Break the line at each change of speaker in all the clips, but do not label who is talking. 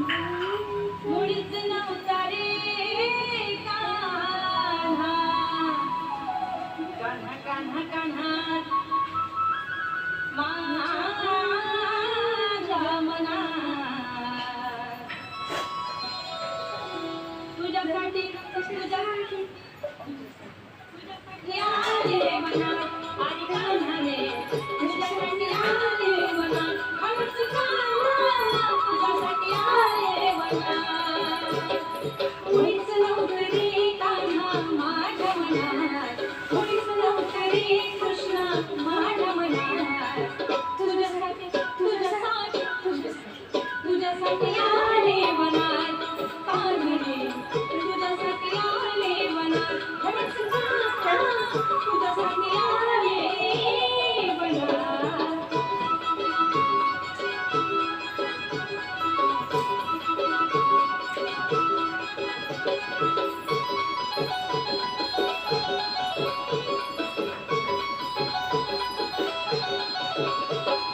मुळीच नव्हता रे कान्हा, कान्हा कान्हा कान्हा माझ्या मनात. तुझ्यासाठी तुझ्यासाठी आले मनात आणि कान्हाने तुझ्यासाठी आले मनात. हळूच कान्हा तुझ्यासाठी आले मनात. मुळीच नव्हतं रे कान्हा माझ्या मनात, मुळीच नव्हतं रे कृष्णा माझ्या मनात. तुझ्यासाठी तुझ्यासाठी तुझ्यासाठी तुझ्यासाठी आले मनात. कान्हाने तुझ्यासाठी आले मनात. हळूच कान्हा तुझ्यासाठी आले मनात.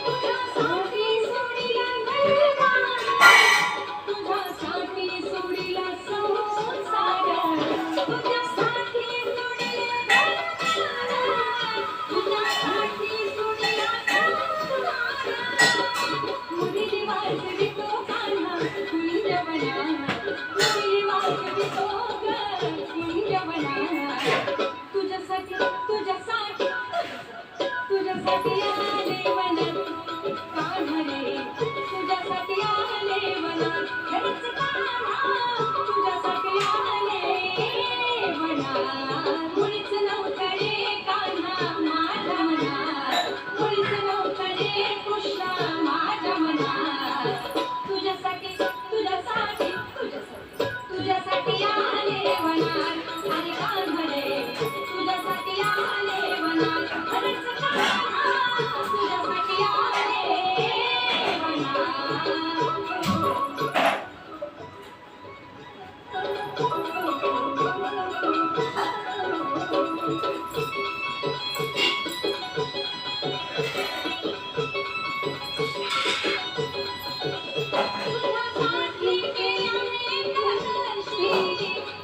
तुझ्यासाठी सोडीला गलबान, तुझ्यासाठी सोडीला संसार, तुझ्यासाठी सोडीला गलबान, तुझ्यासाठी सोडीला संसार. मुरली वाजवितो कान्हा कुंज वनात, मुरली वाजवितो ग कुंज वनात. तुझ्यासाठी तुझ्यासाठी तुझ्यासाठी आले वनात. कान्हाने तुझ्यासाठी आले वनात. खरंच कान्हा तुझ्यासाठी आले वनात. मुळीच नव्हतं रे कान्हा माझ्या मनात, मुळीच नव्हतं रे कृष्णा माझ्या मनात. तुझ्यासाठी तुझ्यासाठी तुझ्यासाठी तुझ्यासाठी आले वनात आणि कान्हाने तुझ्यासाठी आले वनात. खरंच कान्हा तुझ्यासाठी आले वनात. तुझ्यासाठी केल्याने कशी,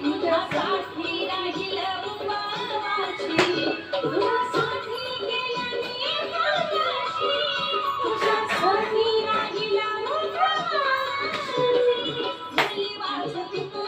तुझ्यासाठी राहील उपवाशी. तुझ्यासाठी केल्याने कशी, तुझ्यासाठी राहील उपवाशी. मुरली वाजवितो